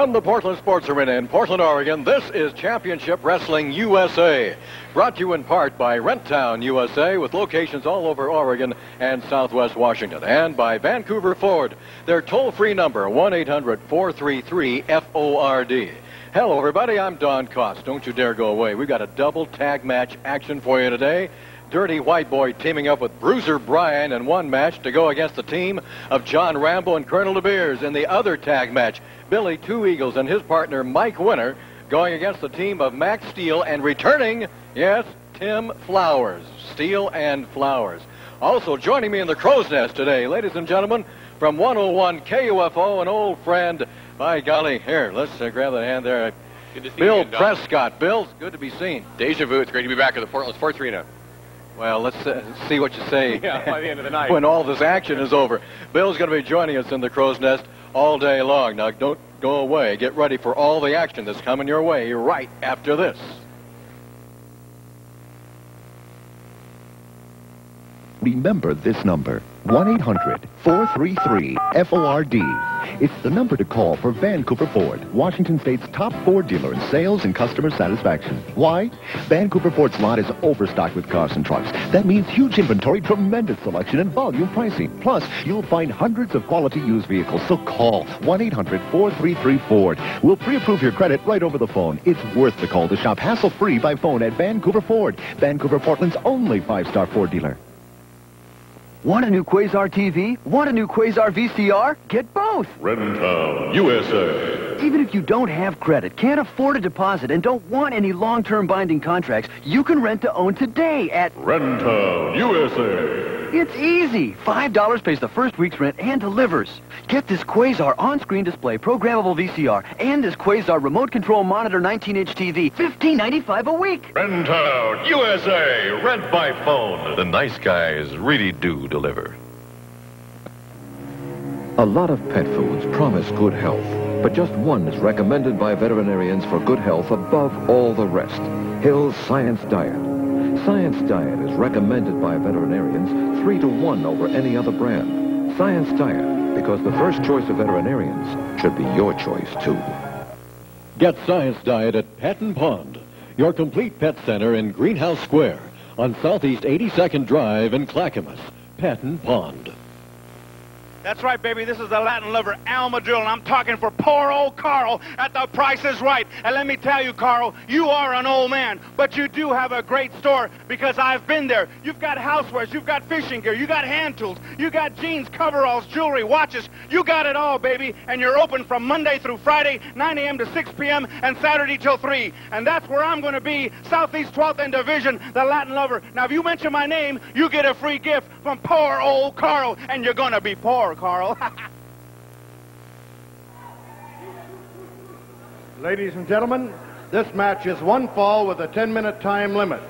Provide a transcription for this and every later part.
From the Portland Sports Arena in Portland, Oregon, this is Championship Wrestling USA. Brought to you in part by Renttown USA, with locations all over Oregon and Southwest Washington. And by Vancouver Ford. Their toll-free number, 1-800-433-FORD. Hello, everybody. I'm Don Koss. Don't you dare go away. We've got a double tag match action for you today. Dirty White Boy teaming up with Bruiser Bryan in one match to go against the team of John Rambo and Colonel DeBeers in the other tag match. Billy Two Eagles and his partner Mike Winner going against the team of Max Steele and returning, yes, Tim Flowers. Steele and Flowers. Also joining me in the Crow's Nest today, ladies and gentlemen, from 101 KUFO, an old friend. By golly, here, let's grab the hand there. Good to see Bill you again, Don. Prescott. Bill, good to be seen. Deja vu. It's great to be back at the Portland Sports Arena. Well, let's see what you say By the end of the night. when all this action is over. Bill's going to be joining us in the Crow's Nest all day long. Now, don't go away. Get ready for all the action that's coming your way right after this. Remember this number, 1-800-433-FORD. It's the number to call for Vancouver Ford, Washington State's top Ford dealer in sales and customer satisfaction. Why? Vancouver Ford's lot is overstocked with cars and trucks. That means huge inventory, tremendous selection, and volume pricing. Plus, you'll find hundreds of quality used vehicles. So call 1-800-433-FORD. We'll pre-approve your credit right over the phone. It's worth the call to shop hassle-free by phone at Vancouver Ford, Vancouver, Portland's only 5-star Ford dealer. Want a new Quasar TV? Want a new Quasar VCR? Get both! Renttown USA. Even if you don't have credit, can't afford a deposit, and don't want any long-term binding contracts, you can rent to own today at Renttown USA. It's easy. $5 pays the first week's rent and delivers. Get this Quasar on-screen display programmable VCR and this Quasar remote control monitor 19-inch TV, $15.95 a week. Renttown USA. Rent by phone. The nice guys really do deliver. A lot of pet foods promise good health, but just one is recommended by veterinarians for good health above all the rest. Hill's Science Diet. Science Diet is recommended by veterinarians 3-to-1 over any other brand. Science Diet, because the first choice of veterinarians should be your choice, too. Get Science Diet at Patton Pond, your complete pet center in Greenhouse Square on Southeast 82nd Drive in Clackamas. Patton Pond. That's right, baby. This is the Latin lover, Alma Drill, and I'm talking for poor old Karl at The Price is Right. And let me tell you, Karl, you are an old man, but you do have a great store because I've been there. You've got housewares, you've got fishing gear, you got hand tools, you got jeans, coveralls, jewelry, watches. You got it all, baby. And you're open from Monday through Friday, 9 a.m. to 6 p.m., and Saturday till 3. And that's where I'm going to be, Southeast 12th and Division, the Latin lover. Now, if you mention my name, you get a free gift from poor old Karl, and you're going to be poor, Karl. Ladies and gentlemen, this match is one fall with a 10-minute time limit.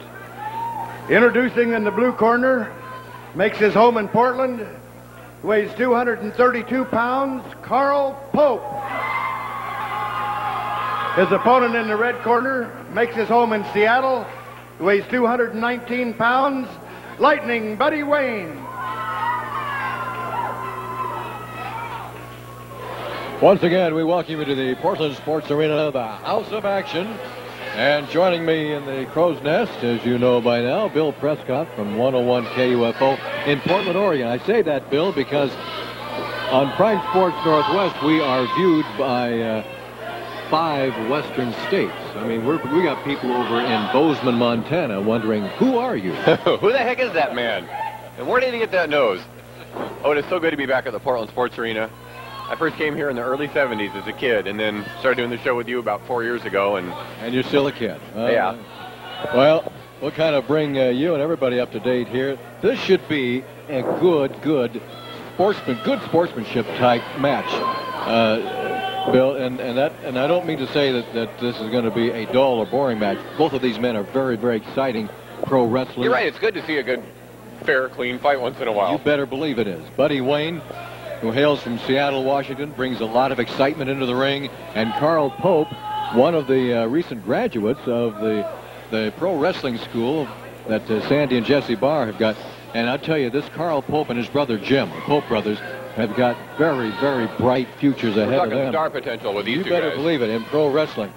Introducing in the blue corner, makes his home in Portland, weighs 232 pounds, Karl Pope. His opponent in the red corner makes his home in Seattle, weighs 219 pounds, Lightning Buddy Wayne. Once again, we welcome you to the Portland Sports Arena, the house of action. And joining me in the Crow's Nest, as you know by now, Bill Prescott from 101 KUFO in Portland, Oregon. I say that, Bill, because on Prime Sports Northwest, we are viewed by 5 western states. I mean, we got people over in Bozeman, Montana, wondering, who are you? Who the heck is that man? And where did he get that nose? Oh, it is so good to be back at the Portland Sports Arena. I first came here in the early 70s as a kid, and then started doing the show with you about 4 years ago. And you're still a kid. Yeah. Well, we'll kind of bring you and everybody up to date here. This should be a good sportsmanship type match, Bill. And I don't mean to say that this is going to be a dull or boring match. Both of these men are very, very exciting pro wrestlers. You're right. It's good to see a good, fair, clean fight once in a while. You better believe it is. Buddy Wayne, who hails from Seattle, Washington, brings a lot of excitement into the ring. And Karl Pope, one of the recent graduates of the pro wrestling school that Sandy and Jesse Barr have got. And I'll tell you, this Karl Pope and his brother Jim, the Pope brothers, have got very, very bright futures ahead of them. Star potential with these You two better guys. believe it in pro wrestling.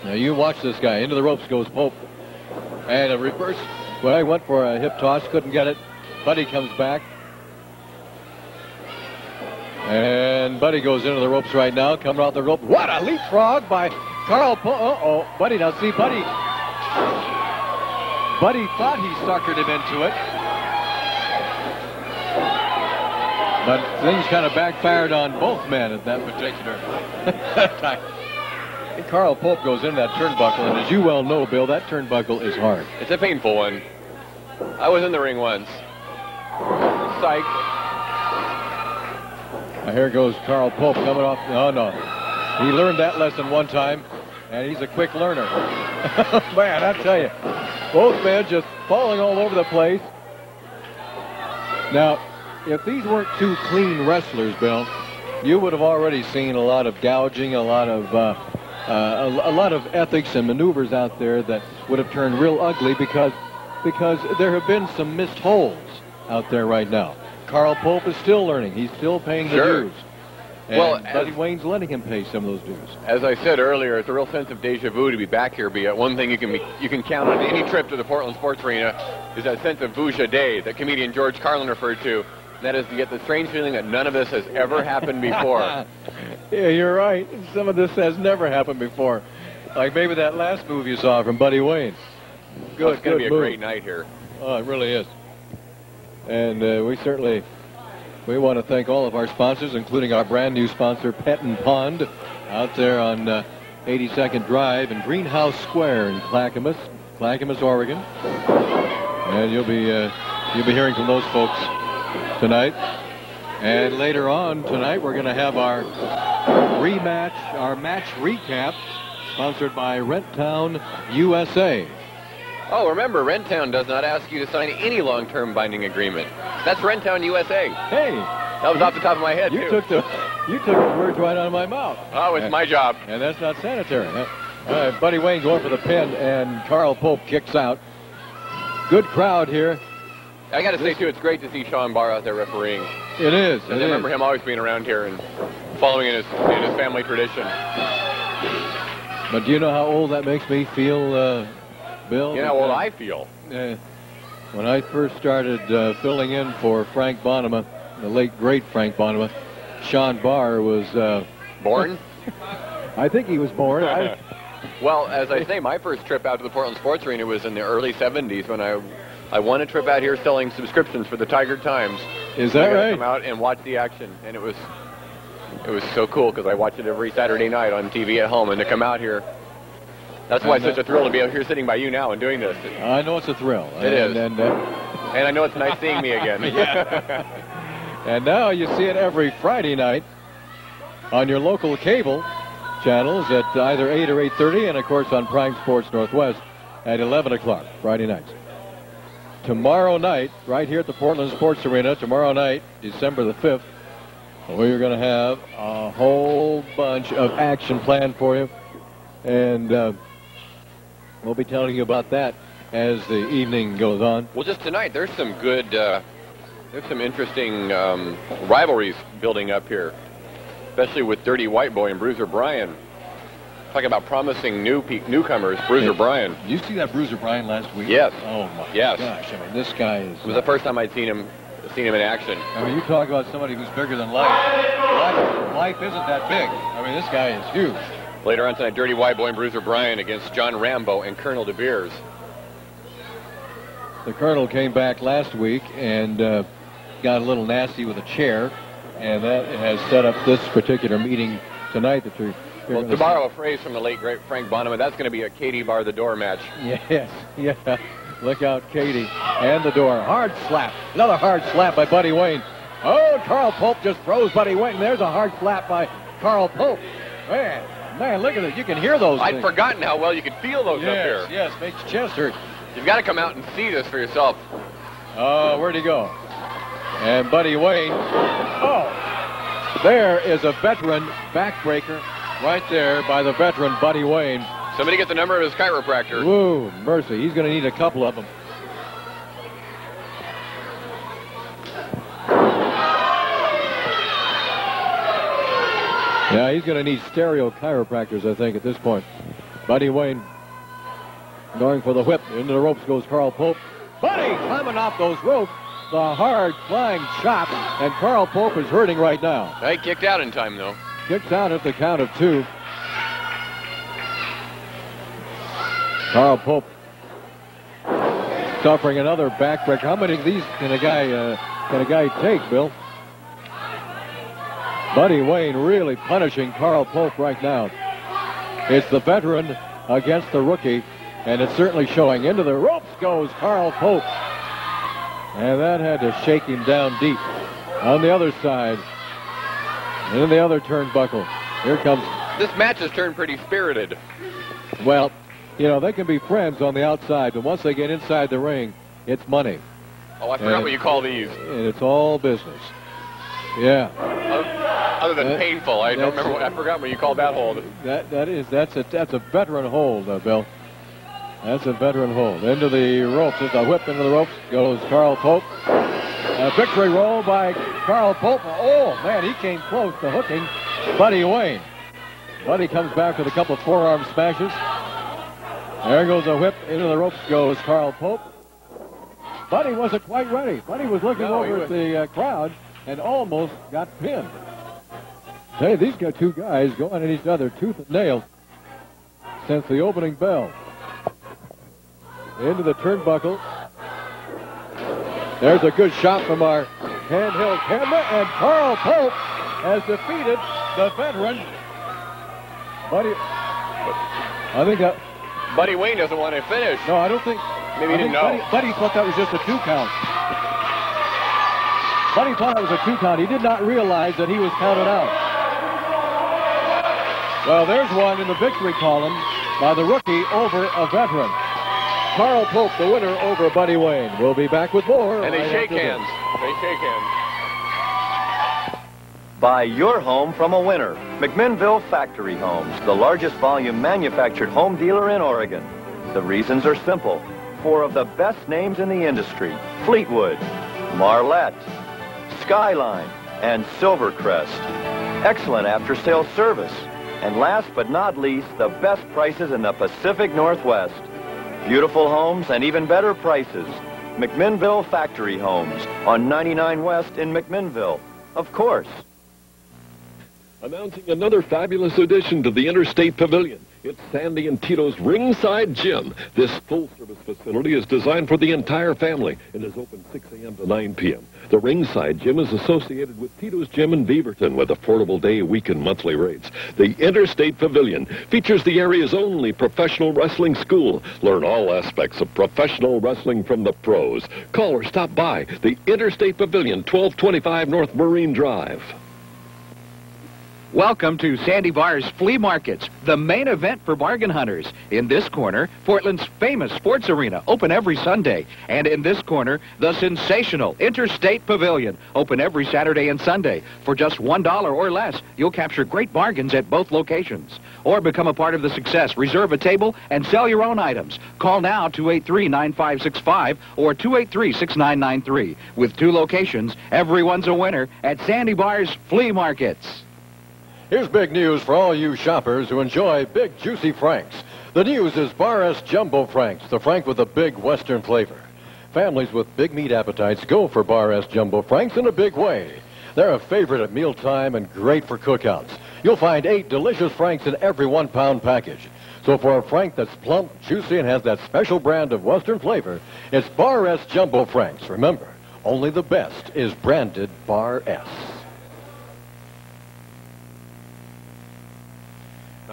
Now you watch this guy. Into the ropes goes Pope. And a reverse. Well, he went for a hip toss, couldn't get it. Buddy comes back. And Buddy goes into the ropes right now, coming off the rope. What a leapfrog by Karl Pope. Uh-oh. Buddy, now see, Buddy thought he suckered him into it. But things kind of backfired on both men at that particular time. And Karl Pope goes in that turnbuckle, and as you well know, Bill, that turnbuckle is hard. It's a painful one. I was in the ring once. Psych. Now here goes Karl Pope coming off. Oh, no. He learned that lesson one time, and he's a quick learner. Man, I tell you, both men just falling all over the place. Now, if these weren't two clean wrestlers, Bill, you would have already seen a lot of gouging, a lot of ethics and maneuvers out there that would have turned real ugly because there have been some missed holes out there right now. Karl Pope is still learning. He's still paying the dues. And Buddy Wayne's letting him pay some of those dues. As I said earlier, it's a real sense of deja vu to be back here. One thing you can count on any trip to the Portland Sports Arena is that sense of Vuja Day that comedian George Carlin referred to. That is to get the strange feeling that none of this has ever happened before. Yeah, you're right. Some of this has never happened before. Like maybe that last move you saw from Buddy Wayne. It's going to be a great night here. Oh, it really is. And we want to thank all of our sponsors, including our brand new sponsor, Pet and Pond, out there on 82nd Drive and Greenhouse Square in Clackamas, Oregon. And you'll be hearing from those folks tonight. And later on tonight, we're going to have our match recap, sponsored by Renttown USA. Oh, remember, Renttown does not ask you to sign any long-term binding agreement. That's Renttown USA. Hey, that was off the top of my head, you took the words right out of my mouth. Oh, it's my job. And that's not sanitary. Buddy Wayne going for the pin, and Karl Pope kicks out. Good crowd here. I got to say, too, it's great to see Sean Barr out there refereeing. It is. I remember him always being around here and following in his family tradition. But do you know how old that makes me feel, Bill? You know how old I feel. When I first started filling in for Frank Bonema, the late, great Frank Bonema, Sean Barr was... born? I think he was born. Well, as I say, my first trip out to the Portland Sports Arena was in the early 70s when I won a trip out here selling subscriptions for the Tiger Times. Is that right? Come out and watch the action, and it was so cool because I watched it every Saturday night on TV at home, and to come out here, that's why it's such a thrill to be out here sitting by you now and doing this. I know it's a thrill. It is. And I know it's nice seeing me again. And now you see it every Friday night on your local cable channels at either 8 or 8:30, and of course on Prime Sports Northwest at 11 o'clock Friday nights. Tomorrow night, right here at the Portland Sports Arena, tomorrow night, December the 5th, we're going to have a whole bunch of action planned for you. And we'll be telling you about that as the evening goes on. Well, just tonight, there's some good, there's some interesting rivalries building up here, especially with Dirty White Boy and Bruiser Bryan. Talking about promising newcomers, Bruiser Bryan. Did you see that Bruiser Bryan last week? Yes. Oh my gosh! I mean, this guy is. It was the first time I'd seen him in action. I mean, you talk about somebody who's bigger than life. Life isn't that big. I mean, this guy is huge. Later on tonight, Dirty White Boy and Bruiser Bryan against John Rambo and Colonel DeBeers. The Colonel came back last week and got a little nasty with a chair, and that has set up this particular meeting tonight that you're. Well, to borrow a phrase from the late, great Frank Bonema, that's going to be a Katie Bar the Door match. Yes, yeah. Look out, Katie. And the door. Hard slap. Another hard slap by Buddy Wayne. Oh, Karl Pope just throws Buddy Wayne. There's a hard slap by Karl Pope. Man, look at it. You can hear those I'd things. forgotten how well you could feel those up here. Yes, makes your chest hurt. You've got to come out and see this for yourself. Oh, where'd he go? And Buddy Wayne. Oh, there is a veteran backbreaker. Right there by the veteran Buddy Wayne. Somebody get the number of his chiropractor. Woo, mercy. He's going to need a couple of them. Yeah, he's going to need stereo chiropractors, I think, at this point. Buddy Wayne going for the whip. Into the ropes goes Karl Pope. Buddy climbing off those ropes. The hard flying chop. And Karl Pope is hurting right now. He kicked out in time, though. Kicks out at the count of 2. Karl Pope suffering another backbreaker. How many of these can a guy take, Bill? Buddy Wayne really punishing Karl Pope right now. It's the veteran against the rookie, and it's certainly showing. Into the ropes goes Karl Pope. And that had to shake him down deep. On the other side, in the other turnbuckle, here comes... This match has turned pretty spirited. Well, you know, they can be friends on the outside, but once they get inside the ring, it's money. Oh, I forgot what you call these. And it's all business. Yeah. Other than painful, I don't remember. I forgot what you called that hold. That's a veteran hold, Bill. That's a veteran hold. Into the ropes. There's a whip into the ropes. Goes Karl Pope. A victory roll by Karl Pope. Oh, man, he came close to hooking Buddy Wayne. Buddy comes back with a couple of forearm smashes. There goes a whip. Into the ropes goes Karl Pope. Buddy wasn't quite ready. Buddy was looking over at the crowd and almost got pinned. Hey, these two guys going at each other tooth and nail since the opening bell. Into the turnbuckle. There's a good shot from our handheld camera, and Karl Pope has defeated the veteran. Buddy Wayne doesn't want to finish. No, I don't think. Maybe he didn't know. Buddy thought that was just a 2 count. Buddy thought it was a 2 count. He did not realize that he was counted out. Well, there's one in the victory column by the rookie over a veteran. Karl Pope, the winner over Buddy Wayne. We'll be back with more. And they shake hands. They shake hands. Buy your home from a winner. McMinnville Factory Homes, the largest volume manufactured home dealer in Oregon. The reasons are simple. 4 of the best names in the industry: Fleetwood, Marlette, Skyline, and Silvercrest. Excellent after-sales service. And last but not least, the best prices in the Pacific Northwest. Beautiful homes and even better prices. McMinnville Factory Homes on 99 West in McMinnville. Of course. Announcing another fabulous addition to the Interstate Pavilion. It's Sandy and Tito's Ringside Gym. This full-service facility is designed for the entire family and is open 6 a.m. to 9 p.m. The Ringside Gym is associated with Tito's Gym in Beaverton with affordable day, week, and monthly rates. The Interstate Pavilion features the area's only professional wrestling school. Learn all aspects of professional wrestling from the pros. Call or stop by the Interstate Pavilion, 1225 North Marine Drive. Welcome to Sandy Barr's Flea Markets, the main event for bargain hunters. In this corner, Portland's famous sports arena, open every Sunday. And in this corner, the sensational Interstate Pavilion, open every Saturday and Sunday. For just $1 or less, you'll capture great bargains at both locations. Or become a part of the success. Reserve a table and sell your own items. Call now 283-9565 or 283-6993. With 2 locations, everyone's a winner at Sandy Barr's Flea Markets. Here's big news for all you shoppers who enjoy big, juicy Franks. The news is Bar S Jumbo Franks, the Frank with a big Western flavor. Families with big meat appetites go for Bar S Jumbo Franks in a big way. They're a favorite at mealtime and great for cookouts. You'll find 8 delicious Franks in every 1-pound package. So for a Frank that's plump, juicy, and has that special brand of Western flavor, it's Bar S Jumbo Franks. Remember, only the best is branded Bar S.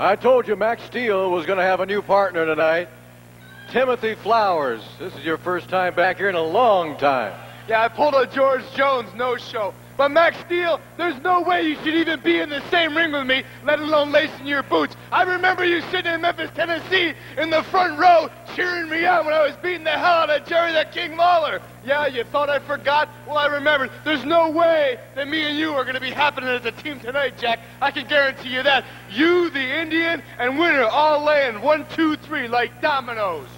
I told you Max Steele was going to have a new partner tonight. Timothy Flowers. This is your first time back here in a long time. Yeah, I pulled a George Jones no-show. But Max Steele, there's no way you should even be in the same ring with me, let alone lacing your boots. I remember you sitting in Memphis, Tennessee, in the front row, cheering me on when I was beating the hell out of Jerry the King Lawler. Yeah, you thought I forgot? Well, I remembered. There's no way that me and you are going to be happening as a team tonight, Jack. I can guarantee you that. You, the Indian, and Winner all laying 1, 2, 3 like dominoes.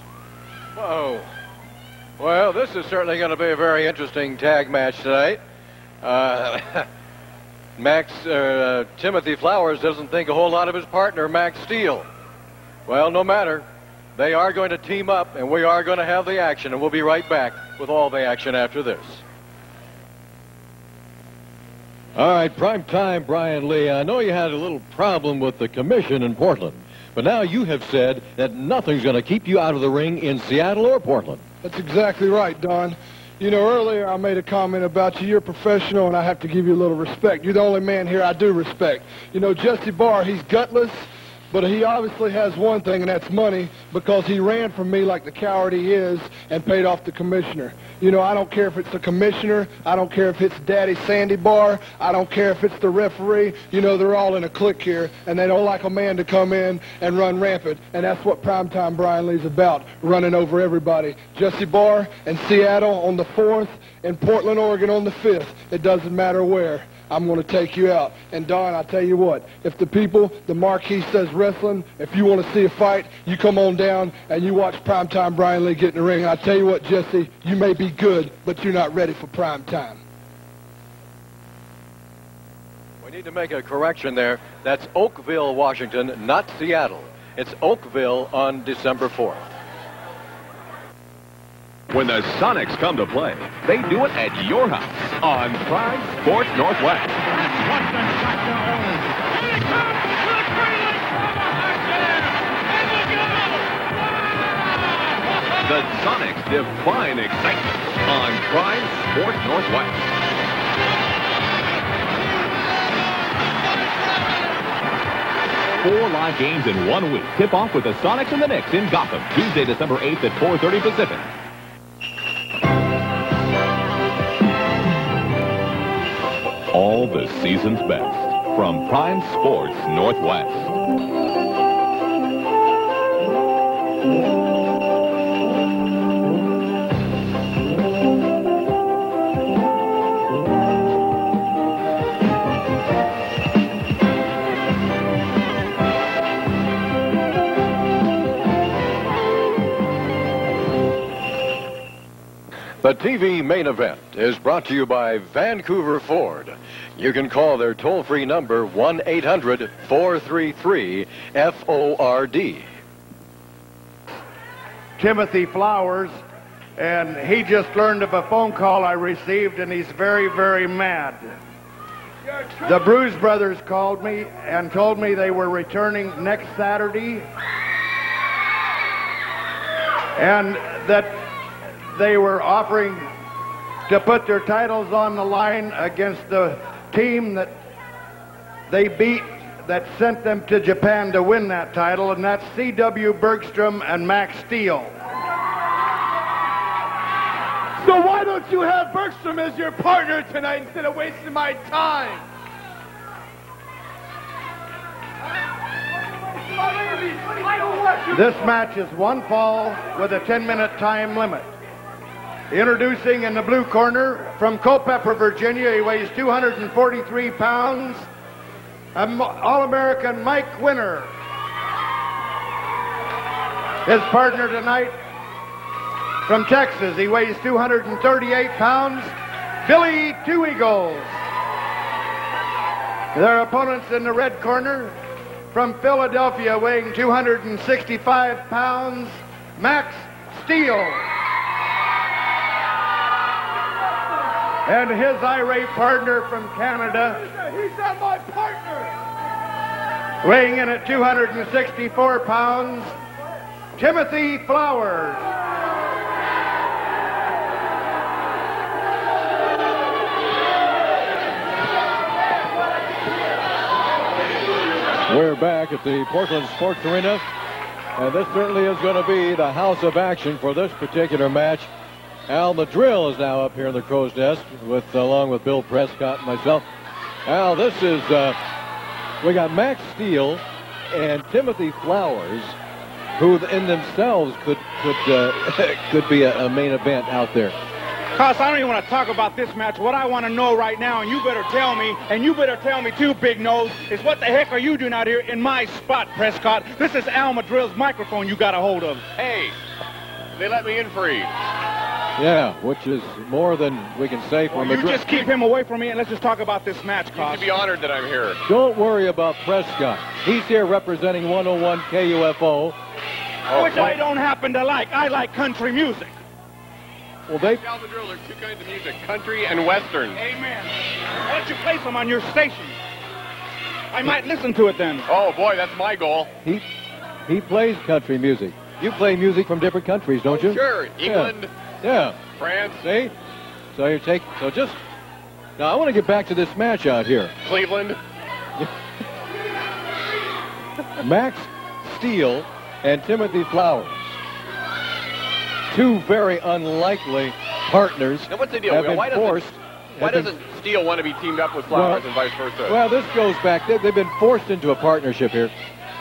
Whoa. Well, this is certainly going to be a very interesting tag match tonight. Timothy Flowers doesn't think a whole lot of his partner, Max Steele. Well, no matter. They are going to team up, and we are going to have the action, and we'll be right back with all the action after this. All right, prime time, Brian Lee. I know you had a little problem with the commission in Portland, but now you have said that nothing's going to keep you out of the ring in Seattle or Portland. That's exactly right, Don. You know, earlier I made a comment about you. You're professional, and I have to give you a little respect. You're the only man here I do respect. You know, Jesse Barr, he's gutless, but he obviously has one thing, and that's money, because he ran from me like the coward he is and paid off the commissioner. You know, I don't care if it's the commissioner. I don't care if it's Daddy Sandy Barr. I don't care if it's the referee. You know, they're all in a clique here, and they don't like a man to come in and run rampant, and that's what primetime Brian Lee's about, running over everybody. Jesse Barr in Seattle on the 4th, and Portland, Oregon on the 5th. It doesn't matter where. I'm going to take you out. And, Don, I tell you what, if the people, the marquee says wrestling, if you want to see a fight, you come on down and you watch primetime Brian Lee get in the ring. And I tell you what, Jesse, you may be good, but you're not ready for primetime. We need to make a correction there. That's Oakville, Washington, not Seattle. It's Oakville on December 4th. When the Sonics come to play, they do it at your house on Prime Sports Northwest. The Sonics define excitement on Prime Sports Northwest. Four live games in 1 week. Tip off with the Sonics and the Knicks in Gotham, Tuesday, December 8th at 4:30 Pacific. All the season's best from Prime Sports Northwest. The TV main event is brought to you by Vancouver Ford. You can call their toll-free number 1-800-433-FORD. Timothy Flowers, and he just learned of a phone call I received, and he's very, very mad. The Bruiser brothers called me and told me they were returning next Saturday, and that they were offering to put their titles on the line against the team that they beat that sent them to Japan to win that title, and that's C.W. Bergstrom and Max Steele. So why don't you have Bergstrom as your partner tonight instead of wasting my time? This match is one fall with a 10-minute time limit. Introducing in the blue corner from Culpeper, Virginia, he weighs 243 pounds, All-American Mike Winner. His partner tonight from Texas, he weighs 238 pounds, Billy Two Eagles. Their opponents in the red corner from Philadelphia, weighing 265 pounds, Max Steele. And his irate partner from Canada, He's not my partner. weighing in at 264 pounds, Timothy Flowers. We're back at the Portland Sports Arena, and this certainly is going to be the house of action for this particular match. Al Madrill is now up here in the crow's nest, along with Bill Prescott and myself. Al, this is, we got Max Steele and Timothy Flowers, who in themselves could be a main event out there. Cos, I don't even want to talk about this match. What I want to know right now, and you better tell me, and you better tell me too, Big Nose, is what the heck are you doing out here in my spot, Prescott? This is Al Madrill's microphone you got a hold of. Hey, they let me in free. Yeah, which is more than we can say for You Madrid. just keep him away from me, and let's just talk about this match, You Koss. should be honored that I'm here. Don't worry about Prescott. He's here representing 101 KUFO. Which I don't happen to like. I like country music. Well, they... Al Madrill, there's two kinds of music, country and western. Amen. Why don't you play some on your station? I might listen to it then. Oh, boy, that's my goal. He plays country music. You play music from different countries, don't you? Sure, England, Yeah. France, See? So just... Now, I want to get back to this match out here. Cleveland. Max Steele and Timothy Flowers. Two very unlikely partners. Now, what's the deal? Have been Why doesn't Steele want to be teamed up with Flowers and vice versa? Well, this goes back. They've been forced into a partnership here.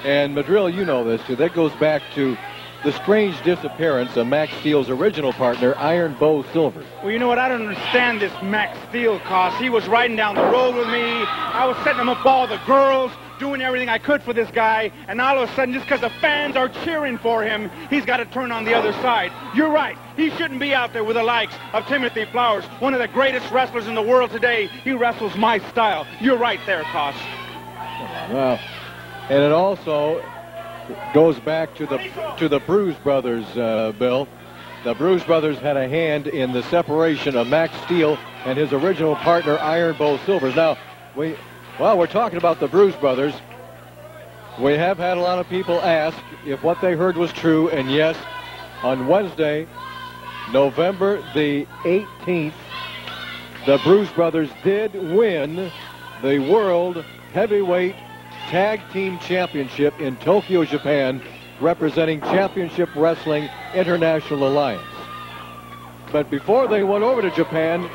And, Madrill, you know this, too. That goes back to the strange disappearance of Max Steele's original partner, Iron Bow Silver. Well, you know what? I don't understand this Max Steele, Koss. He was riding down the road with me. I was setting him up all the girls, doing everything I could for this guy. And all of a sudden, just because the fans are cheering for him, he's got to turn on the other side. You're right. He shouldn't be out there with the likes of Timothy Flowers, one of the greatest wrestlers in the world today. He wrestles my style. You're right there, Koss. Well, and it also goes back to the Bruise brothers, Bill. The Bruise brothers had a hand in the separation of Max Steele and his original partner, Iron Bow Silvers. Now, we're talking about the Bruise brothers. We have had a lot of people ask if what they heard was true, and yes, on Wednesday, November the 18th, the Bruise brothers did win the World Heavyweight Tag Team Championship in Tokyo, Japan, representing Championship Wrestling International Alliance. But before they went over to Japan,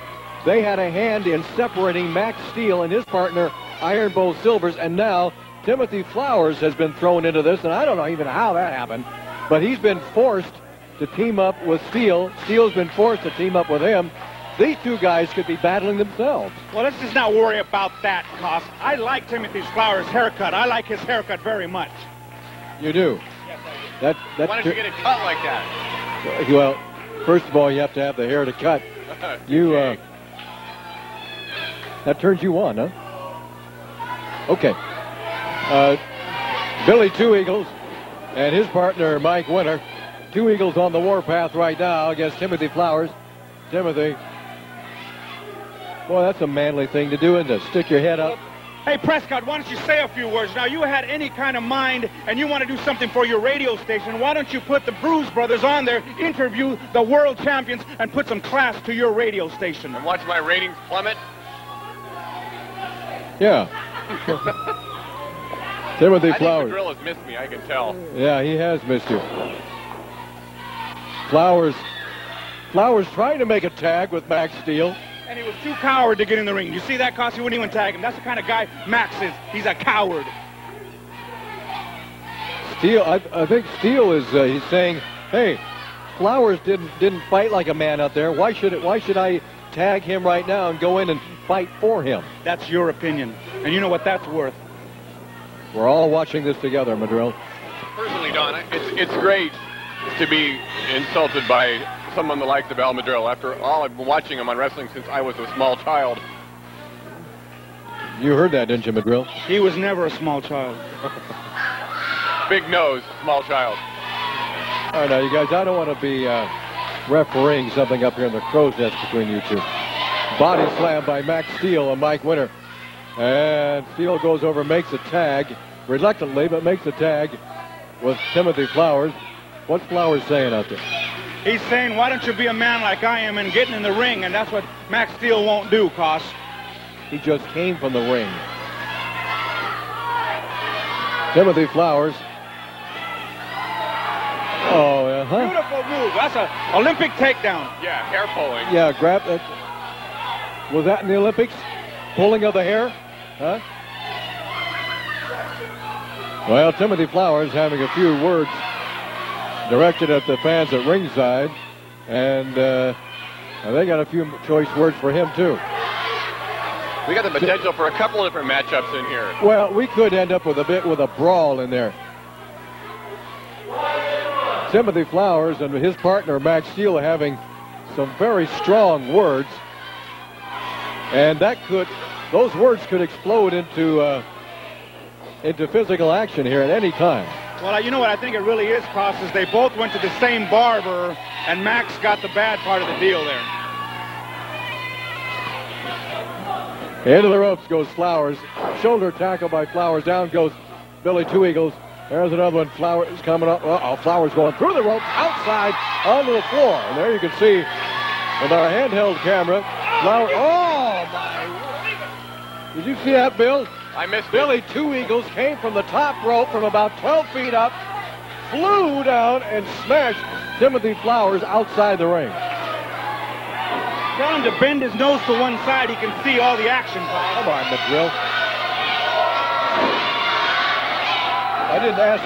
they had a hand in separating Max Steele and his partner, Iron Bow Silvers, and now Timothy Flowers has been thrown into this, and I don't know even how that happened, but he's been forced to team up with Steele. Steele's been forced to team up with him. These two guys could be battling themselves. Well, let's just not worry about that, Koss. I like Timothy Flowers' haircut. I like his haircut very much. You do? Yes, I do. Why don't you get it cut like that? Well, first of all, you have to have the hair to cut. That turns you on, huh? Okay. Billy Two Eagles and his partner, Mike Winter. Two Eagles on the warpath right now against Timothy Flowers. Timothy. Boy, that's a manly thing to do, isn't it? Stick your head up. Hey, Prescott, why don't you say a few words? Now, you had any kind of mind and you want to do something for your radio station. Why don't you put the Bruise brothers on there, interview the world champions, and put some class to your radio station? And watch my ratings plummet? Yeah. Timothy I Flowers. think the drill has missed me, I can tell. Yeah, he has missed you. Flowers trying to make a tag with Max Steele. And he was too coward to get in the ring. You see that, Koss? He wouldn't even tag him. That's the kind of guy Max is. He's a coward. Steele, I think Steele is he's saying, hey, Flowers didn't fight like a man out there. Why should I tag him right now and go in and fight for him? That's your opinion. And you know what that's worth. We're all watching this together, Madrill. Personally, Don, it's great to be insulted by someone the likes of Al Madrill. After all, I've been watching him on wrestling since I was a small child. You heard that, didn't you, Madrill? He was never a small child. Big nose, small child. All right, now, you guys, I don't want to be refereeing something up here in the crow's nest between you two. Body slam by Max Steele and Mike Winter. And Steele goes over, makes a tag, reluctantly, but makes a tag with Timothy Flowers. What's Flowers saying out there? He's saying, why don't you be a man like I am and getting in the ring? And that's what Max Steele won't do, Koss. He just came from the ring. Timothy Flowers. Oh, uh-huh. Beautiful move. That's an Olympic takedown. Yeah, hair pulling. Yeah, grab that. Was that in the Olympics? Pulling of the hair? Huh? Well, Timothy Flowers having a few words directed at the fans at ringside, and they got a few choice words for him too. We got the potential for a couple of different matchups in here. Well, we could end up with a brawl in there. Timothy Flowers and his partner Max Steele having some very strong words, and those words could explode into physical action here at any time. Well, you know what I think it really is, Cross, is they both went to the same barber, and Max got the bad part of the deal there. Into the ropes goes Flowers. Shoulder tackle by Flowers. Down goes Billy Two Eagles. There's another one. Flowers coming up. Uh-oh, Flowers going through the ropes, outside, onto the floor. And there you can see with our handheld camera, Flowers. Oh, my. Did you see that, Bill? I missed Billy Two Eagles came from the top rope from about 12 feet up, flew down, and smashed Timothy Flowers outside the ring. Tell him to bend his nose to one side. He can see all the action. Come on, McDrill. I didn't ask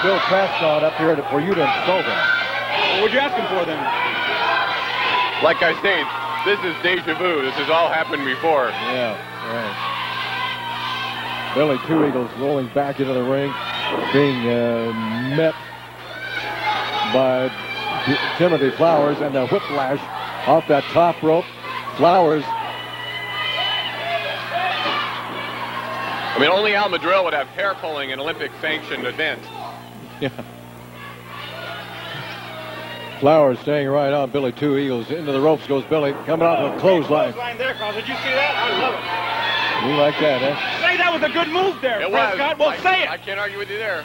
Bill Prescott up here for you to insult him. What'd you ask him for then? Like I say, this is deja vu. This has all happened before. Yeah, right. Billy Two Eagles rolling back into the ring, being met by Timothy Flowers, and the whiplash off that top rope. Flowers. I mean, only Al Madrill would have hair pulling an Olympic sanctioned event. Yeah. Flowers staying right on Billy Two Eagles. Into the ropes goes Billy, coming out of a clothesline. There, Carl. Did you see that? I love it. You like that, eh? Say that was a good move there, Prescott. Well, say it. I can't argue with you there.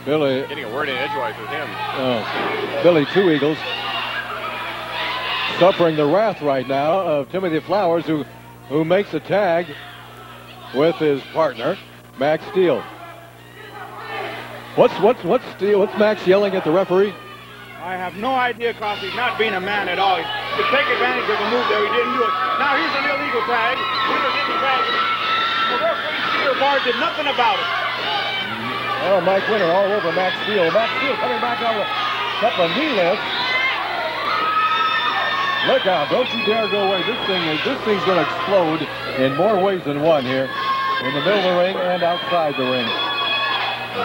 Billy. Getting a word in edgewise with him. Billy Two Eagles suffering the wrath right now of Timothy Flowers, who makes a tag with his partner, Max Steele. What's Steele? What's Max yelling at the referee? I have no idea, Cross. He's not being a man at all. To take advantage of a move there, he didn't do it. Now here's an illegal tag. Winner didn't tag. The referee Steele Bar did nothing about it. Oh, Mike Winter all over Max Steele. Max Steele coming back on a couple of knee lifts. Look out! Don't you dare go away. This thing's going to explode in more ways than one here, in the middle of the ring and outside the ring.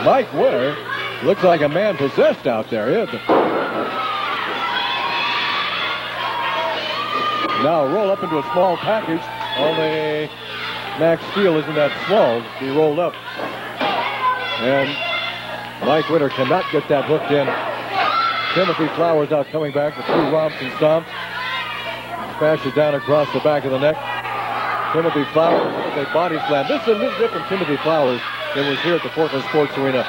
Mike Winter looks like a man possessed out there. Now roll up into a small package. Only Max Steele isn't that small to be rolled up. And Mike Winter cannot get that hooked in. Timothy Flowers out coming back with 2 romps and stomps. Smash it down across the back of the neck. Timothy Flowers with a body slam. This is different Timothy Flowers than was here at the Portland Sports Arena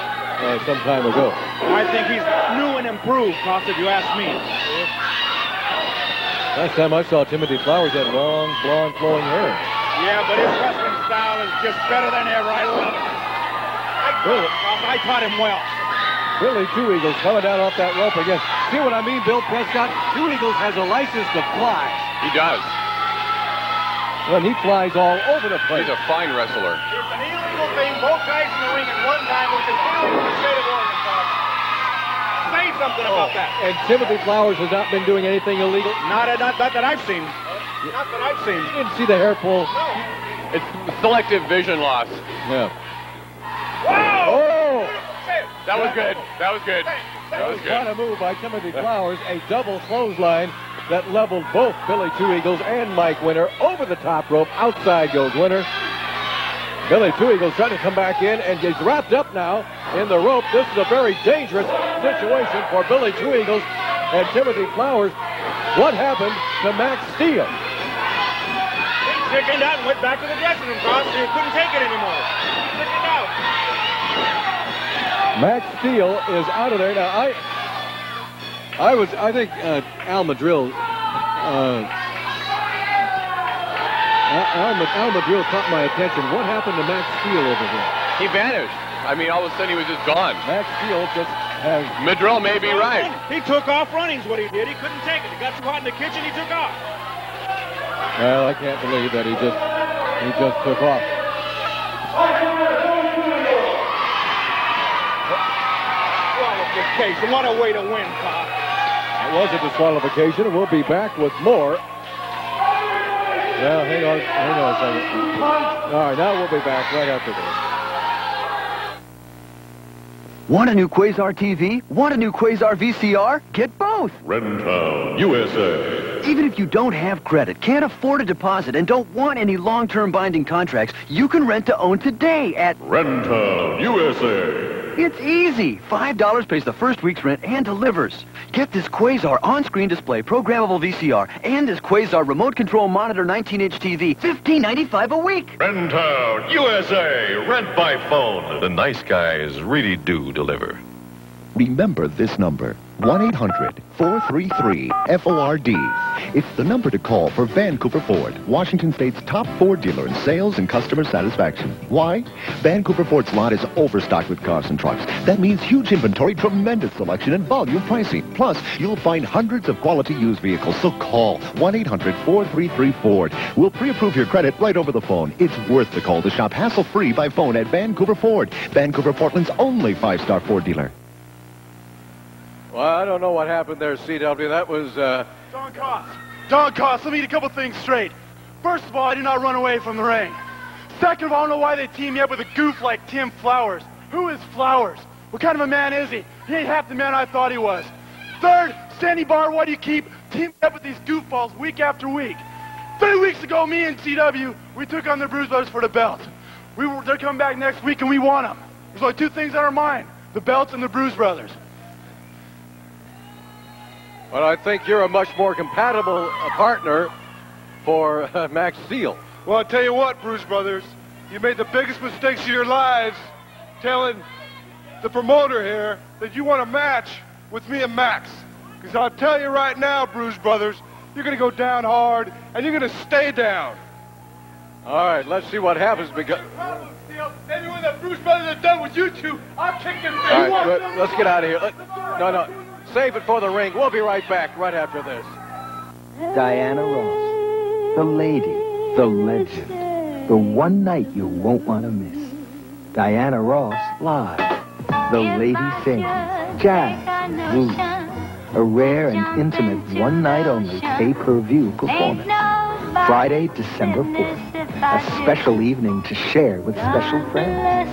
some time ago. I think he's new and improved, Cross, if you ask me. Last time I saw Timothy Flowers had long, blonde, flowing hair. Yeah, but his wrestling style is just better than ever. I love it. I taught him well. Billy Two Eagles coming down off that rope again. See what I mean, Bill Prescott? Two Eagles has a license to fly. He does. Well, he flies all over the place. He's a fine wrestler. It's an illegal thing, both guys in the ring at one time, which is illegal in the state of Oregon, Bob. Say something about that. And Timothy Flowers has not been doing anything illegal? Not that I've seen. Not that I've seen. You didn't see the hair pull? No. It's selective vision loss. Yeah. Whoa! Oh! That was good. That was good. That was good. What a move by Timothy Flowers. A double clothesline that leveled both Billy Two Eagles and Mike Winter over the top rope. Outside goes Winter. Billy Two Eagles trying to come back in and gets wrapped up now in the rope. This is a very dangerous situation for Billy Two Eagles and Timothy Flowers. What happened to Max Steele? He chickened out and went back to the dressing room, Cross. He couldn't take it anymore. He chickened out. Max Steele is out of there. Now, I think Al Madrill, Al Madrill caught my attention. What happened to Max Steele over here? He vanished. I mean, all of a sudden he was just gone. Max Steele just has... Madrill may be right. He took off running is what he did. He couldn't take it. He got too hot in the kitchen. He took off. Well, I can't believe that he just took off. What a way to win, Carl. It was a disqualification, and we'll be back with more. Well, hang on a second. All right, now we'll be back right after this. Want a new Quasar TV? Want a new Quasar VCR? Get both. Rentown, USA. Even if you don't have credit, can't afford a deposit, and don't want any long-term binding contracts, you can rent to own today at Rentown, USA. It's easy. $5 pays the first week's rent and delivers. Get this Quasar on-screen display programmable VCR and this Quasar remote control monitor 19-inch TV, $15.95 a week. Rentown, USA. Rent by phone. The nice guys really do deliver. Remember this number, 1-800-433-FORD. It's the number to call for Vancouver Ford, Washington State's top Ford dealer in sales and customer satisfaction. Why? Vancouver Ford's lot is overstocked with cars and trucks. That means huge inventory, tremendous selection, and volume pricing. Plus, you'll find hundreds of quality used vehicles. So call 1-800-433-FORD. We'll pre-approve your credit right over the phone. It's worth the call to shop hassle-free by phone at Vancouver Ford, Vancouver, Portland's only 5-star Ford dealer. Well, I don't know what happened there, CW. That was, Don Cost, let me get a couple things straight. First of all, I did not run away from the ring. Second of all, I don't know why they team me up with a goof like Tim Flowers. Who is Flowers? What kind of a man is he? He ain't half the man I thought he was. Third, Sandy Barr, why do you keep teaming up with these goofballs week after week? 3 weeks ago, me and CW, we took on the Bruiser brothers for the belt. They're coming back next week, and we want them. There's only two things on our mind, the belts and the Bruiser brothers. well, I think you're a much more compatible partner for Max Steele. Well, I'll tell you what, Bruiser brothers, you made the biggest mistakes of your lives telling the promoter here that you want a match with me and Max. Because I'll tell you right now, Bruiser brothers, you're going to go down hard, and you're going to stay down. All right, let's see what happens because... Maybe when the Bruiser brothers are done with you two, I'll kick their face. All right, let's get out of here. No. Save it for the ring. We'll be right back right after this. Diana Ross, the lady, the legend, the one night you won't want to miss. Diana Ross live, the lady singing, jazz, blues, a rare and intimate one-night-only pay-per-view performance. Friday, December 4th, a special evening to share with special friends.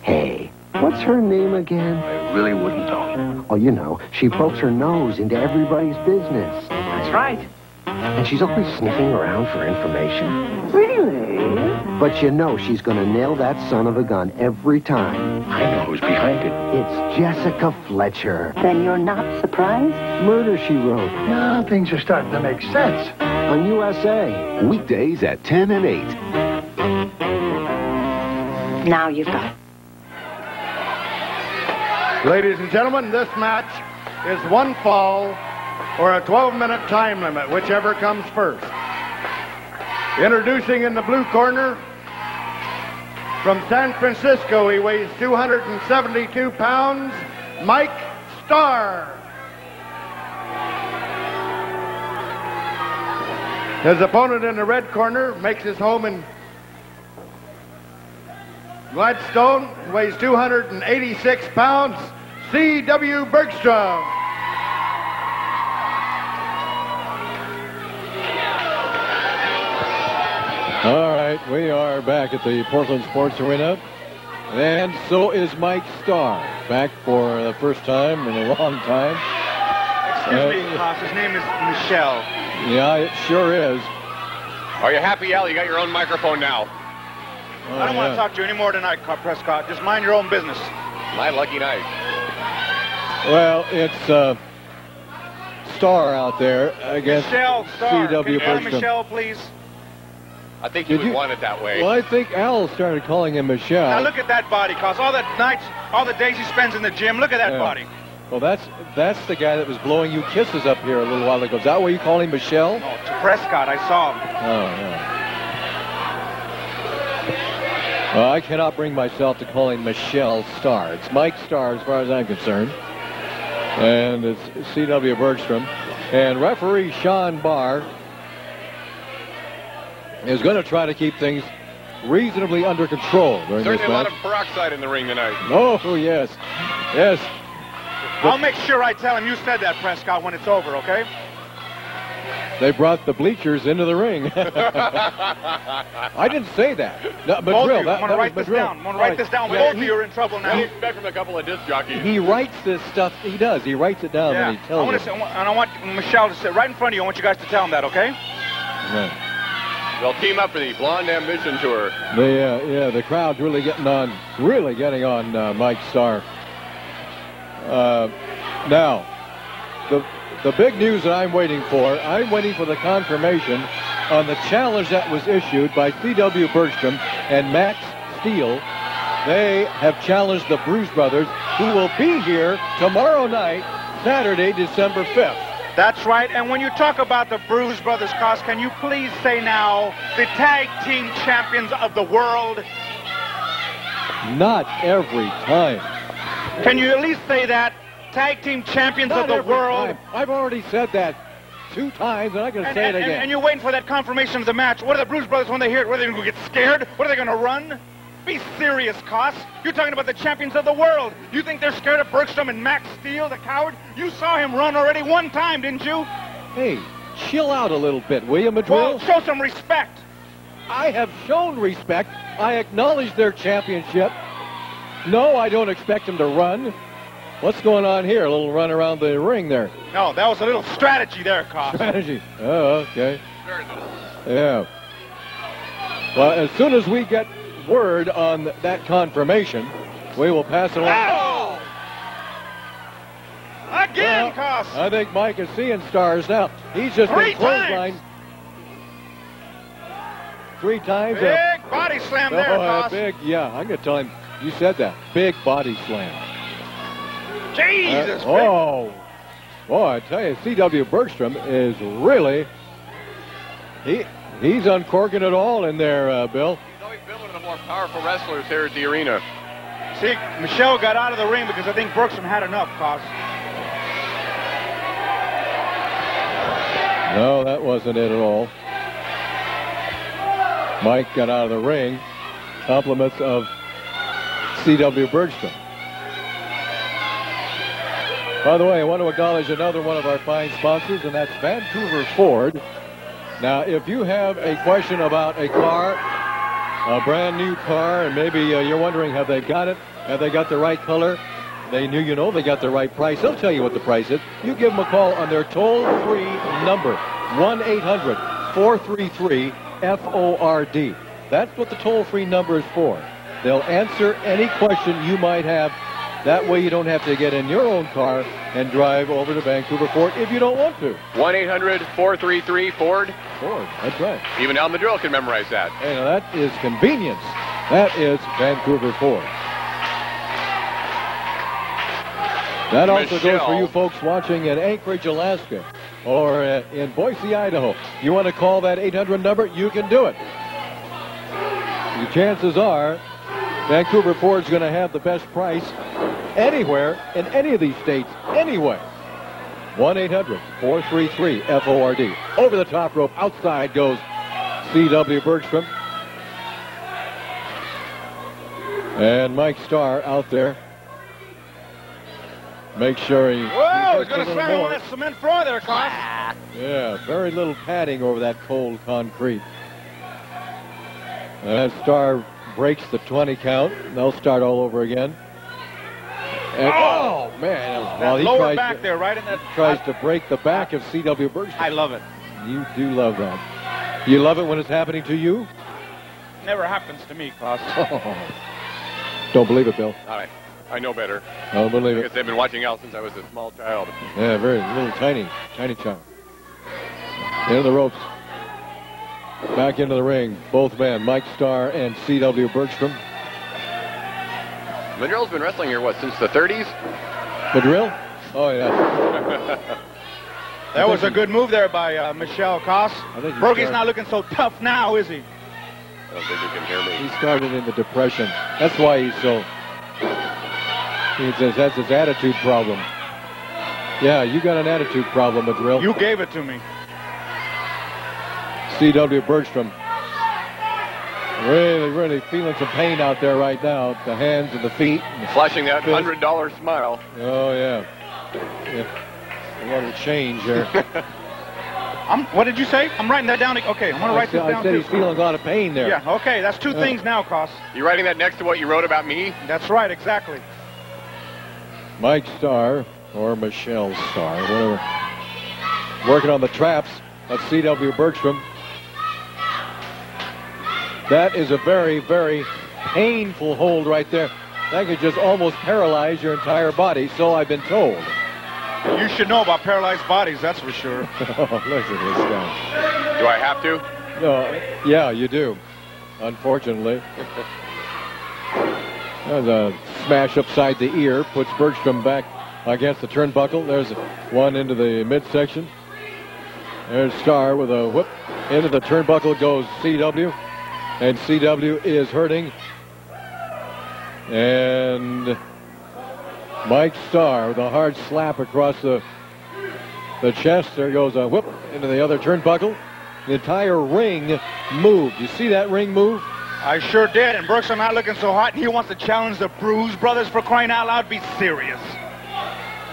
Hey, what's her name again? I really wouldn't know. Oh, you know, she pokes her nose into everybody's business. That's right. And she's always sniffing around for information. Really? But you know she's going to nail that son of a gun every time. I know who's behind it. It's Jessica Fletcher. Then you're not surprised? Murder, She Wrote. No, things are starting to make sense. On USA. Weekdays at 10 and 8. Now you've got it. Ladies and gentlemen, this match is one fall or a 12-minute time limit, whichever comes first. Introducing in the blue corner, from San Francisco, he weighs 272 pounds, Mike Starr. His opponent in the red corner makes his home in Gladstone, weighs 286 pounds, C.W. Bergstrom. All right, we are back at the Portland Sports Arena. And so is Mike Starr, back for the first time in a long time. Excuse me, Haas, his name is Michelle. Yeah, it sure is. Are you happy, Al? You got your own microphone now. I don't want to talk to you anymore tonight, Prescott. Just mind your own business. My lucky night. Well, it's Starr out there against Michelle Starr. C.W. Can you Bergstrom. Michelle, please? I think you would want it that way. Well, I think Al started calling him Michelle. Now look at that body, Cos. All the nights, all the days he spends in the gym. Look at that body. Well, that's the guy that was blowing you kisses up here a little while ago. Is that why you call him Michelle? No, to Prescott. I saw him. Oh, yeah. Well, I cannot bring myself to call him Michelle Starr. It's Mike Starr as far as I'm concerned. And it's C.W. Bergstrom. And referee Sean Barr is going to try to keep things reasonably under control during this Certainly a lot match. of peroxide in the ring tonight. Oh, yes. Yes. I'll make sure I tell him you said that, Prescott, when it's over, okay? They brought the bleachers into the ring. I didn't say that. No, Both Madrill, of you, I'm going to write this down. I'm going to write this down. Both of you are in trouble now. I expect from a couple of disc jockeys. He writes this stuff. He does. He writes it down and he tells you. And I want Michelle to sit right in front of you. I want you guys to tell him that, okay? Right. They'll team up for the Blonde Ambition Tour. The crowd's really getting on Mike Starr. Now, the big news that I'm waiting for the confirmation on the challenge that was issued by C.W. Bergstrom and Max Steele. They have challenged the Bruise brothers, who will be here tomorrow night, Saturday, December 5th. That's right. And when you talk about the Bruise brothers, Koss, can you please say now the tag team champions of the world? Not every time. Can you at least say that? Tag team champions of the world. Time. I've already said that 2 times, and I'm going to say it again. And you're waiting for that confirmation of the match. What are the Bruise brothers when they hear it? What are they going to get scared? What are they going to run? Be serious, Koss. You're talking about the champions of the world. You think they're scared of Bergstrom and Max Steele, the coward? You saw him run already 1 time, didn't you? Hey, chill out a little bit, will you, Madrill? Well, show some respect. I have shown respect. I acknowledge their championship. No, I don't expect them to run. What's going on here? A little run around the ring there. No, that was a little strategy there, Koss. Strategy. Oh, okay. Yeah. Well, as soon as we get word on that confirmation, we will pass it along. Oh! Again, Koss. I think Mike is seeing stars now. He's just been clotheslined 3 times. Big body slam there, Koss. I'm going to tell him you said that. Big body slam. Jesus. Boy, I tell you, C.W. Bergstrom is really, he's uncorking it all in there, Bill. He's always been one of the more powerful wrestlers here at the arena. See, Michelle got out of the ring because I think Bergstrom had enough, Koss. No, that wasn't it at all. Mike got out of the ring. Compliments of C.W. Bergstrom. By the way, I want to acknowledge another one of our fine sponsors, and that's Vancouver Ford. Now, if you have a question about a car, a brand new car, and maybe you're wondering, have they got it? Have they got the right color? They they got the right price. They'll tell you what the price is. You give them a call on their toll-free number, 1-800-433-FORD. That's what the toll-free number is for. They'll answer any question you might have. That way you don't have to get in your own car and drive over to Vancouver Ford if you don't want to. 1-800-433-FORD. Ford, that's right. Even Al Madrill can memorize that. Hey, now that is convenience. That is Vancouver Ford. That also goes for you folks watching in Anchorage, Alaska, or in Boise, Idaho. You want to call that 800 number? You can do it. The chances are Vancouver Ford's going to have the best price anywhere in any of these states anyway. 1-800-433-FORD. Over the top rope, outside goes C.W. Bergstrom. And Mike Starr out there. Make sure he... Whoa, he's going to slam him on that cement floor there, Koss. Yeah, very little padding over that cold concrete. And Starr breaks the 20 count. They'll start all over again. And, oh, man. Well, he lower back there, right in that... Tries to break the back of C.W. Bergstrom. I love it. You do love that. You love it when it's happening to you? Never happens to me, Koss. Don't believe it, Bill. All right. I know better. Don't believe it. Because they've been watching Al since I was a small child. Yeah, very little, tiny child. Into the ropes. Back into the ring. Both men, Mike Starr and C.W. Bergstrom. Madrill's been wrestling here, since the 30s? Madrill? Oh, yeah. That was a good move there by Michelle Koss. Bergie's not looking so tough now, is he? I don't think you can hear me. He started in the Depression. That's why he's so... He says that's his attitude problem. Yeah, you got an attitude problem, Madrill. You gave it to me. C.W. Bergstrom. Really feeling some pain out there right now. The hands and the feet. And flashing that $100 smile. Oh, yeah. A little change there. What did you say? I'm writing that down. Okay, I'm going to write this down, I said too. he's feeling a lot of pain there. Yeah, okay, that's two things now, Koss. You writing that next to what you wrote about me? That's right, exactly. Mike Starr, or Michelle Starr, whatever, working on the traps of C.W. Bergstrom. That is a very, very painful hold right there. That could just almost paralyze your entire body, so I've been told. You should know about paralyzed bodies, that's for sure. Oh, look at this guy. Do I have to? No, yeah, you do, unfortunately. There's a smash upside the ear, puts Bergstrom back against the turnbuckle. There's one into the midsection. There's Starr with a whoop. Into the turnbuckle goes C.W. And C.W. is hurting. And Mike Starr with a hard slap across the chest. There goes a whoop into the other turnbuckle. The entire ring moved. You see that ring move? I sure did, and Bergstrom not looking so hot, and he wants to challenge the Bruise brothers, for crying out loud. Be serious.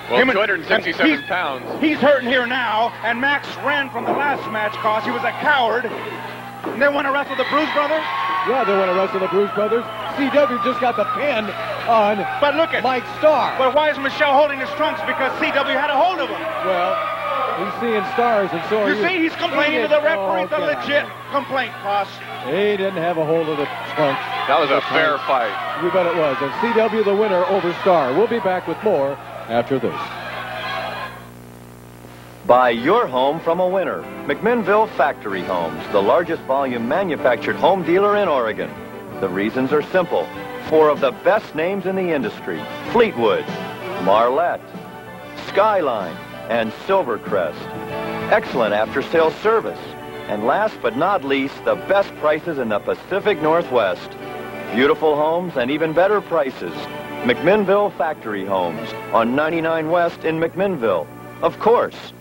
Well, 267 pounds. He's hurting here now, and Max ran from the last match, Koss. He was a coward. And they want to wrestle the Bruise brothers? Yeah, they want to wrestle the Bruise brothers. C.W. just got the pin on Mike Starr. But why is Michelle holding his trunks? Because C.W. had a hold of him. Well, he's seeing stars, and so are you. You see, he's complaining to the referee. The legit complaint, Koss. He didn't have a hold of the trunks. That was a fair fight. You bet it was. And C.W. the winner over Starr. We'll be back with more after this. Buy your home from a winner. McMinnville Factory Homes, the largest volume manufactured home dealer in Oregon. The reasons are simple. 4 of the best names in the industry: Fleetwood, Marlette, Skyline, and Silvercrest. Excellent after-sales service. And last but not least, the best prices in the Pacific Northwest. Beautiful homes and even better prices. McMinnville Factory Homes on 99 West in McMinnville. Of course.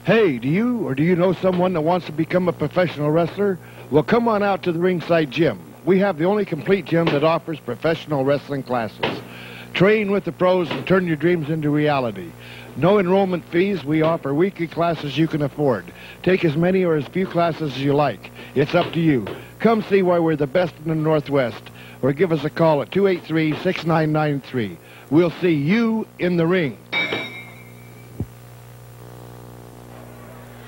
Hey, do you know someone that wants to become a professional wrestler? Well, come on out to the Ringside Gym. We have the only complete gym that offers professional wrestling classes. Train with the pros and turn your dreams into reality. No enrollment fees. We offer weekly classes you can afford. Take as many or as few classes as you like. It's up to you. Come see why we're the best in the Northwest, or give us a call at 283-6993. We'll see you in the ring.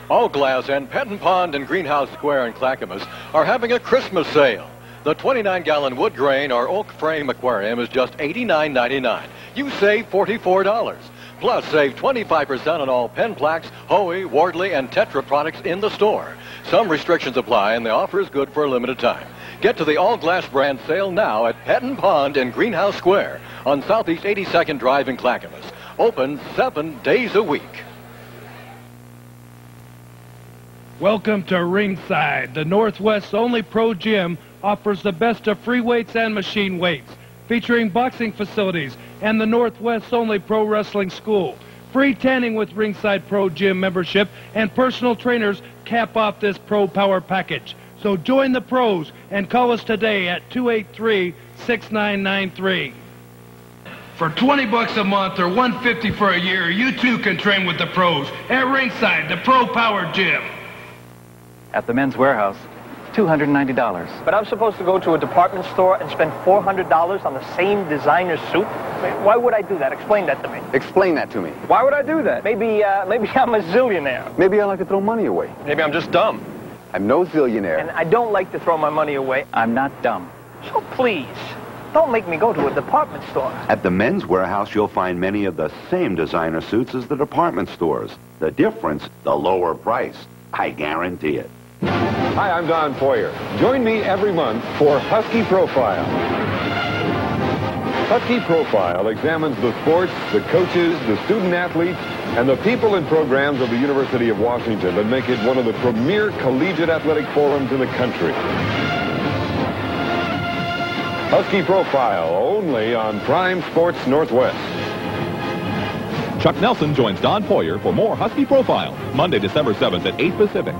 All Glass and Penton Pond and Greenhouse Square in Clackamas are having a Christmas sale. The 29-gallon wood grain or oak frame aquarium is just $89.99. You save $44. Plus, save 25% on all Pen Plaques, Hoey, Wardley, and Tetra products in the store. Some restrictions apply, and the offer is good for a limited time. Get to the All Glass brand sale now at Penton Pond and Greenhouse Square on Southeast 82nd Drive in Clackamas. Open 7 days a week. Welcome to Ringside. The Northwest's only pro gym offers the best of free weights and machine weights, featuring boxing facilities and the Northwest's only pro wrestling school. Free tanning with Ringside Pro Gym membership and personal trainers cap off this Pro Power package. So join the pros and call us today at 283-6993. For $20 a month or $150 for a year, you too can train with the pros at Ringside, the Pro Power Gym. At the Men's Warehouse, $290. But I'm supposed to go to a department store and spend $400 on the same designer suit? Why would I do that? Explain that to me. Explain that to me. Why would I do that? Maybe I'm a zillionaire. Maybe I like to throw money away. Maybe I'm just dumb. I'm no zillionaire. And I don't like to throw my money away. I'm not dumb. So please, don't make me go to a department store. At the Men's Warehouse, you'll find many of the same designer suits as the department stores. The difference, the lower price. I guarantee it. Hi, I'm Don Poyer. Join me every month for Husky Profile. Husky Profile examines the sports, the coaches, the student athletes, and the people and programs of the University of Washington that make it one of the premier collegiate athletic forums in the country. Husky Profile, only on Prime Sports Northwest. Chuck Nelson joins Don Poyer for more Husky Profile, Monday, December 7th at 8 Pacific.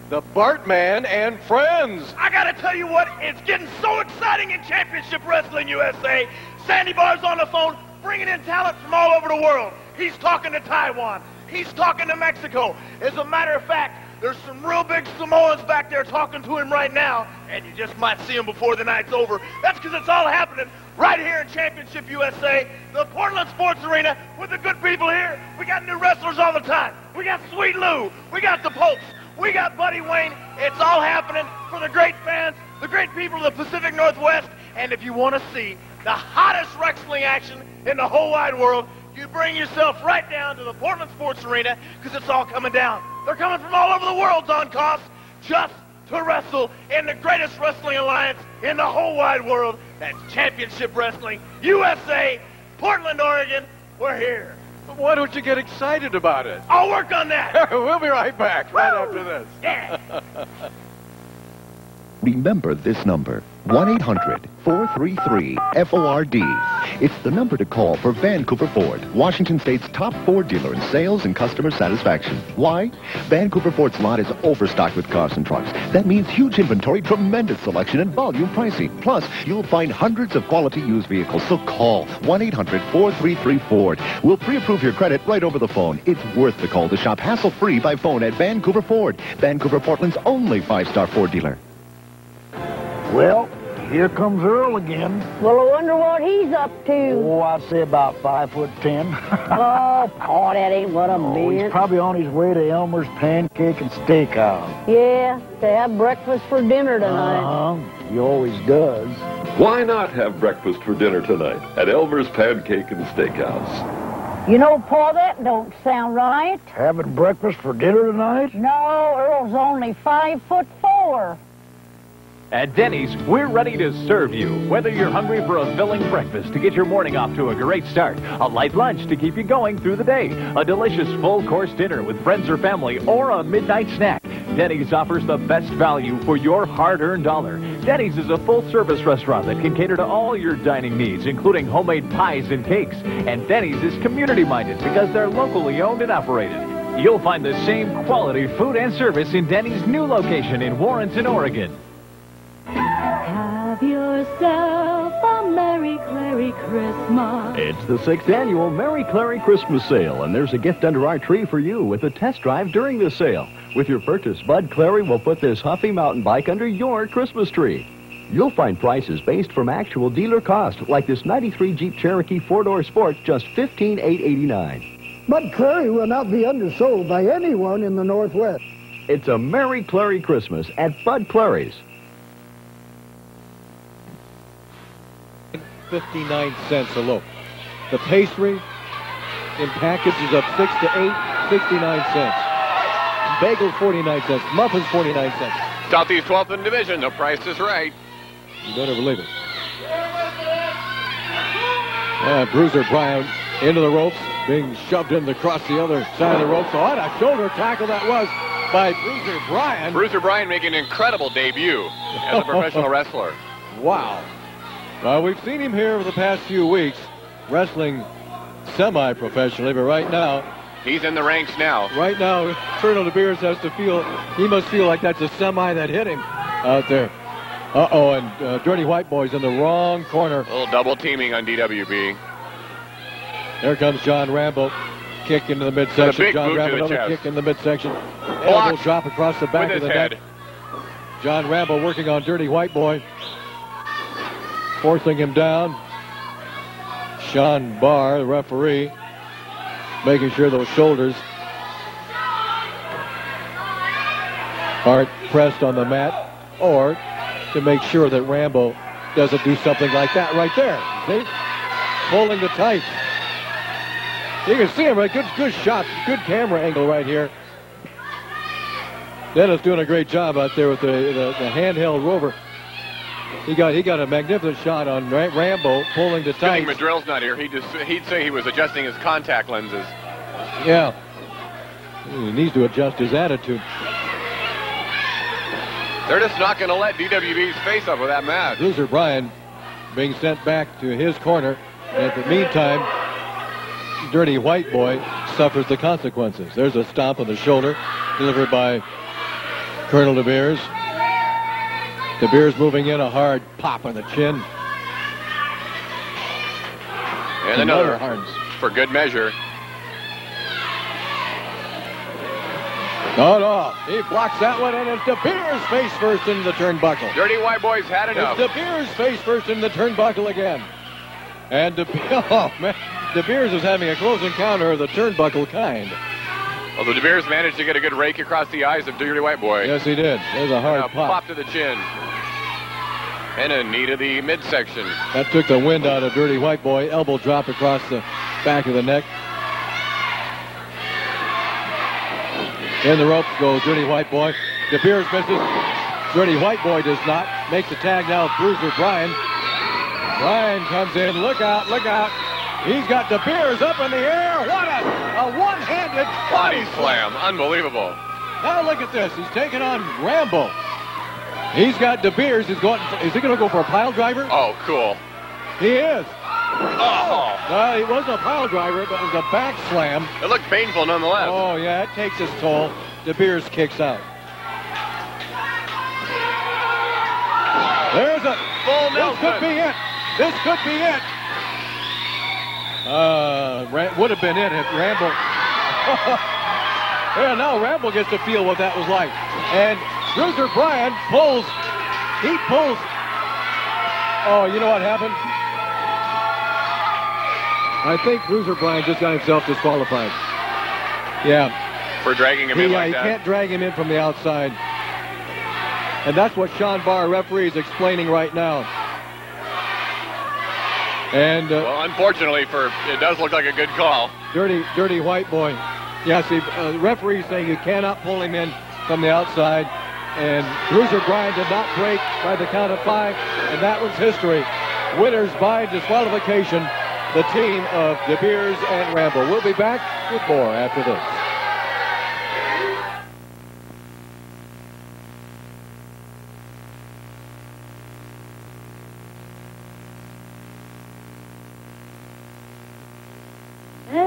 The Bartman and Friends. I gotta tell you what, it's getting so exciting in Championship Wrestling USA. Sandy Barr's on the phone. bringing in talent from all over the world. He's talking to Taiwan. He's talking to Mexico. As a matter of fact, there's some real big Samoans back there talking to him right now, and you just might see him before the night's over. That's because it's all happening right here in Championship USA, the Portland Sports Arena, with the good people here. We got new wrestlers all the time. We got Sweet Lou. We got the Popes. We got Buddy Wayne. It's all happening for the great fans, the great people of the Pacific Northwest. And if you want to see the hottest wrestling action in the whole wide world, you bring yourself right down to the Portland Sports Arena, because it's all coming down. They're coming from all over the world, Don Cost, just to wrestle in the greatest wrestling alliance in the whole wide world. That's Championship Wrestling USA, Portland, Oregon. We're here. Why don't you get excited about it? I'll work on that. We'll be right back right after this. Yeah. Remember this number, 1-800-433-FORD. It's the number to call for Vancouver Ford, Washington State's top Ford dealer in sales and customer satisfaction. Why? Vancouver Ford's lot is overstocked with cars and trucks. That means huge inventory, tremendous selection, and volume pricing. Plus, you'll find hundreds of quality used vehicles. So call 1-800-433-FORD. We'll pre-approve your credit right over the phone. It's worth the call to shop hassle-free by phone at Vancouver Ford, Vancouver, Portland's only 5-star Ford dealer. Well, here comes Earl again. Well, I wonder what he's up to. Oh, I'd say about 5'10". Oh, Paul, that ain't what I'm being. He's probably on his way to Elmer's Pancake and Steakhouse. Yeah, to have breakfast for dinner tonight. He always does. Why not have breakfast for dinner tonight at Elmer's Pancake and Steakhouse? You know, Paul, that don't sound right. Having breakfast for dinner tonight? No, Earl's only 5'4". At Denny's, we're ready to serve you. Whether you're hungry for a filling breakfast to get your morning off to a great start, a light lunch to keep you going through the day, a delicious full-course dinner with friends or family, or a midnight snack, Denny's offers the best value for your hard-earned dollar. Denny's is a full-service restaurant that can cater to all your dining needs, including homemade pies and cakes. And Denny's is community-minded because they're locally owned and operated. You'll find the same quality food and service in Denny's new location in Warrenton, Oregon. Have yourself a Merry Clary Christmas. It's the 6th annual Merry Clary Christmas sale, and there's a gift under our tree for you with a test drive during the sale. With your purchase, Bud Clary will put this huffy mountain bike under your Christmas tree. You'll find prices based from actual dealer cost, like this 93 Jeep Cherokee 4-door Sport, just $15,889. Bud Clary will not be undersold by anyone in the Northwest. It's a Merry Clary Christmas at Bud Clary's. 59 cents a loaf. The pastry in packages of 6 to 8, 69 cents. Bagels, 49 cents. Muffins, 49 cents. Southeast 12th in division. The price is right. You better believe it. Bruiser Bryan into the ropes, being shoved in across the other side of the ropes. So what a shoulder tackle that was by Bruiser Bryan. Bruiser Bryan making an incredible debut as a professional wrestler. Wow. We've seen him here over the past few weeks, wrestling semi-professionally, but right now... He's in the ranks now. Right now, Colonel DeBeers has to feel, he must feel like that's a semi that hit him out there. Uh-oh, and Dirty White Boy's in the wrong corner. A little double teaming on DWB. There comes John Rambo. Kick into the midsection. John Rambo, another kick in the midsection. Elbow drop across the back of the neck. John Rambo working on Dirty White Boy, forcing him down. Sean Barr, the referee, making sure those shoulders aren't pressed on the mat, or to make sure that Rambo doesn't do something like that right there. See? Pulling the tights. You can see him, right? Good shot, good camera angle right here. Dennis doing a great job out there with the handheld rover. He got a magnificent shot on Rambo pulling the tights. Madrill's not here. He'd say he was adjusting his contact lenses. Yeah. He needs to adjust his attitude. They're just not going to let DWB's face up with that match. Bruiser Bryan being sent back to his corner. And in the meantime, Dirty White Boy suffers the consequences. There's a stomp on the shoulder delivered by Colonel DeBeers. DeBeers moving in, a hard pop on the chin. And another Harms. For good measure. No. He blocks that one, and it's DeBeers face first in the turnbuckle. Dirty White Boy's had enough. It's DeBeers face first in the turnbuckle again. And DeBeers is having a close encounter of the turnbuckle kind. Although DeBeers managed to get a good rake across the eyes of Dirty White Boy. Yes, he did. There's a hard pop to the chin. And a knee to the midsection. That took the wind out of Dirty White Boy. Elbow drop across the back of the neck. In the ropes goes Dirty White Boy. DeBeers misses. Dirty White Boy does not. Makes the tag now with Bruiser Bryan. Bryan comes in. Look out, look out. He's got DeBeers up in the air. What a one-handed body slam. Unbelievable. Now look at this. He's taking on Rambo. He's got DeBeers. Is he going to go for a pile driver? Oh, cool. He is. Oh. No, he wasn't a pile driver, but it was a back slam. It looked painful nonetheless. Oh, yeah, it takes its toll. DeBeers kicks out. There's a full Nelson. This could be it. This could be it. Would have been it if Rambo. Yeah, now Rambo gets to feel what that was like. And Bruiser Bryan pulls. He pulls. Oh, you know what happened? I think Bruiser Bryan just got himself disqualified. Yeah. For dragging him in like that. You can't drag him in from the outside. And that's what Sean Barr, referee, is explaining right now. And well, unfortunately, it does look like a good call. Dirty White Boy. Yeah, see, the referee saying you cannot pull him in from the outside. And Bruiser Bryan did not break by the count of 5, and that was history. Winners by disqualification, the team of DeBeers and Rambo. We'll be back with more after this.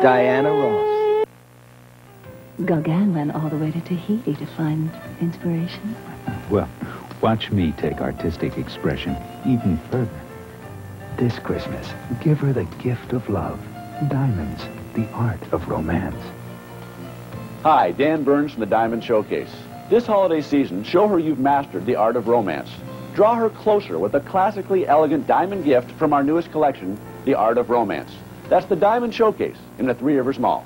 Diana Ross. Gauguin went all the way to Tahiti to find inspiration. Well, watch me take artistic expression even further. This Christmas, give her the gift of love. Diamonds, the art of romance. Hi, Dan Burns from the Diamond Showcase. This holiday season, show her you've mastered the art of romance. Draw her closer with a classically elegant diamond gift from our newest collection, the Art of Romance. That's the Diamond Showcase in the Three Rivers Mall.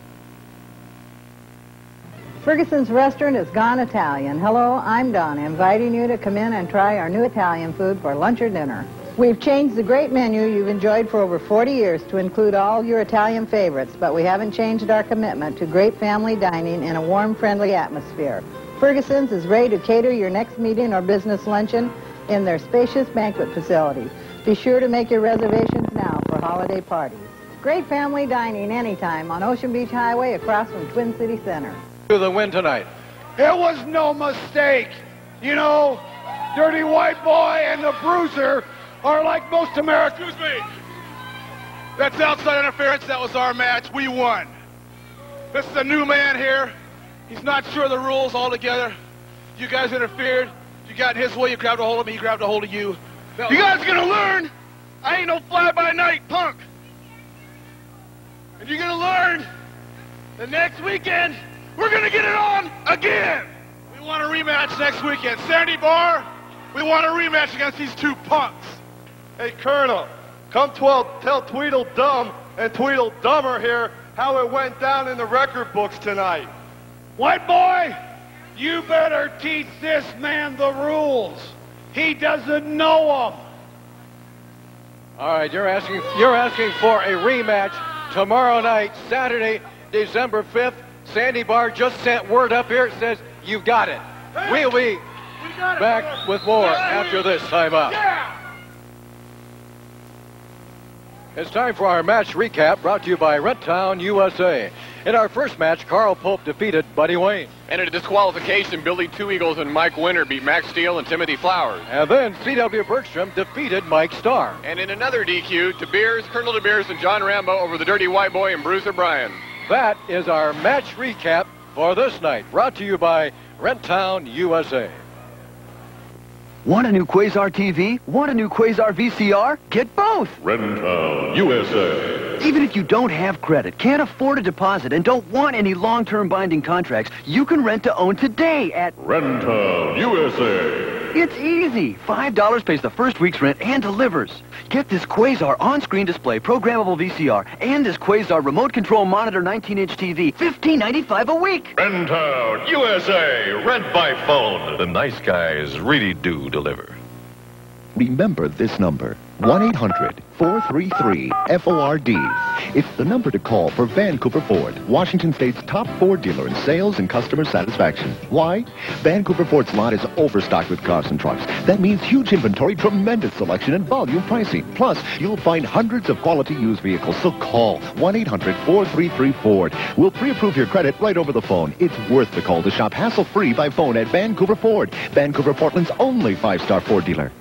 Ferguson's Restaurant is gone Italian. Hello, I'm Donna, inviting you to come in and try our new Italian food for lunch or dinner. We've changed the great menu you've enjoyed for over 40 years to include all your Italian favorites, but we haven't changed our commitment to great family dining in a warm, friendly atmosphere. Ferguson's is ready to cater your next meeting or business luncheon in their spacious banquet facility. Be sure to make your reservations now for holiday parties. Great family dining anytime on Ocean Beach Highway across from Twin City Center. To the win tonight. It was no mistake. You know, Dirty White Boy and the Bruiser are like most Americans. Excuse me. That's outside interference. That was our match. We won. This is a new man here. He's not sure of the rules altogether. You guys interfered. You got in his way. You grabbed a hold of me. He grabbed a hold of you. You guys are going to learn. I ain't no fly-by-night punk. And you're going to learn the next weekend we're going to get it on again. We want a rematch next weekend. Sandy Barr, we want a rematch against these two punks. Hey, Colonel, come tell Tweedledum and Tweedledummer here how it went down in the record books tonight. White Boy, you better teach this man the rules. He doesn't know them. All right, you're asking for a rematch tomorrow night, Saturday, December 5th. Sandy Barr just sent word up here. It says, you got it. We'll be back with more after this time out. It's time for our match recap brought to you by Renttown USA. In our first match, Karl Pope defeated Buddy Wayne. And in a disqualification, Billy Two Eagles and Mike Winter beat Max Steele and Timothy Flowers. And then C.W. Bergstrom defeated Mike Starr. And in another DQ, DeBeers, Colonel DeBeers, and John Rambo over the Dirty White Boy and Bruiser Bryan. That is our match recap for this night, brought to you by Renttown USA. Want a new Quasar TV? Want a new Quasar VCR? Get both! Renttown USA. Even if you don't have credit, can't afford a deposit, and don't want any long-term binding contracts, you can rent to own today at Rentown USA. It's easy. $5 pays the first week's rent and delivers. Get this Quasar on-screen display, programmable VCR, and this Quasar remote control monitor 19-inch TV, $15.95 a week. Rentown USA. Rent by phone. The nice guys really do deliver. Remember this number, 1-800-433-FORD. It's the number to call for Vancouver Ford, Washington State's top Ford dealer in sales and customer satisfaction. Why? Vancouver Ford's lot is overstocked with cars and trucks. That means huge inventory, tremendous selection, and volume pricing. Plus, you'll find hundreds of quality used vehicles. So call 1-800-433-FORD. We'll pre-approve your credit right over the phone. It's worth the call to shop hassle-free by phone at Vancouver Ford, Vancouver, Portland's only 5-star Ford dealer.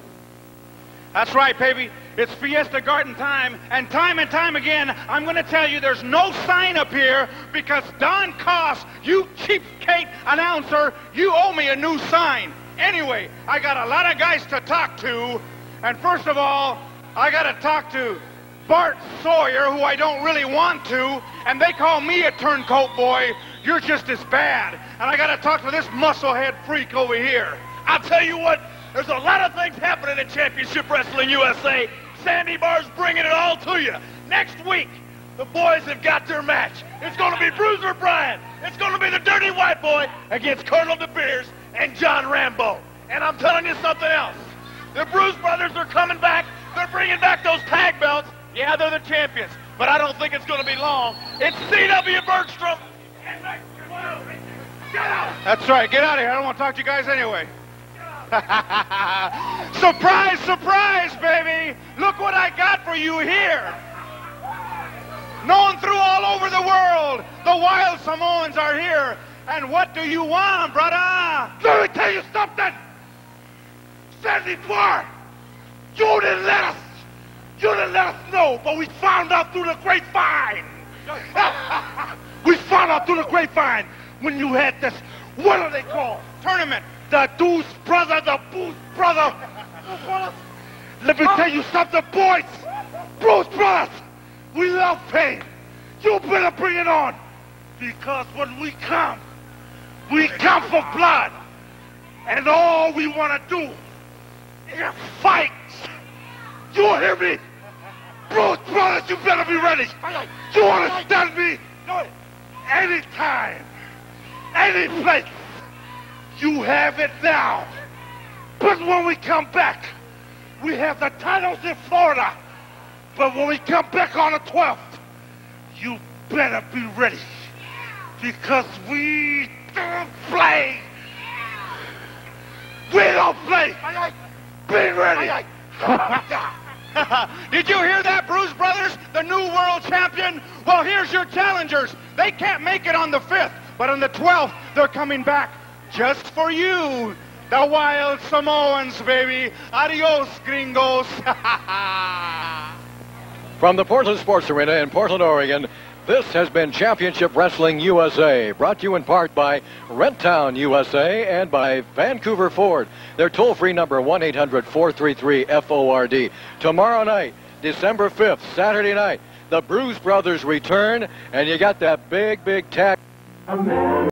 That's right, baby. It's Fiesta Garden time and time again, I'm going to tell you there's no sign up here because Don Koss, you cheapskate announcer, you owe me a new sign. Anyway, I got a lot of guys to talk to, and first of all, I got to talk to Bart Sawyer, who I don't really want to, and they call me a turncoat boy. You're just as bad. And I got to talk to this musclehead freak over here. I'll tell you what. There's a lot of things happening in Championship Wrestling USA. Sandy Barr's bringing it all to you. Next week, the boys have got their match. It's going to be Bruiser Bryan. It's going to be the Dirty White Boy against Colonel DeBeers and John Rambo. And I'm telling you something else. The Bruise Brothers are coming back. They're bringing back those tag belts. Yeah, they're the champions. But I don't think it's going to be long. It's C.W. Bergstrom. Get out. That's right. Get out of here. I don't want to talk to you guys anyway. Surprise, surprise, baby! Look what I got for you here. Known through all over the world, the Wild Samoans are here. And what do you want, brother? Let me tell you something. Sandy Barr, you didn't let us know, but we found out through the grapevine. We found out through the grapevine when you had this, what are they called? Tournament. The Deuce Brother, the Bruce Brother. Let me tell you something, boys. Bruce Brothers, we love pain. You better bring it on. Because when we come for blood. And all we want to do is fight. You hear me? Bruce Brothers, you better be ready. You understand me? Anytime, any place. You have it now. But when we come back, we have the titles in Florida. But when we come back on the 12th, you better be ready. Because we don't play. We don't play. Be ready. Did you hear that, Bruise Brothers? The new world champion? Well, here's your challengers. They can't make it on the 5th, but on the 12th, they're coming back. Just for you, the Wild Samoans, baby. Adios, gringos. From the Portland Sports Arena in Portland, Oregon, this has been Championship Wrestling USA, brought to you in part by Rentown USA and by Vancouver Ford. Their toll-free number, 1-800-433-FORD. Tomorrow night, December 5th, Saturday night, the Bruise Brothers return, and you got that big tag.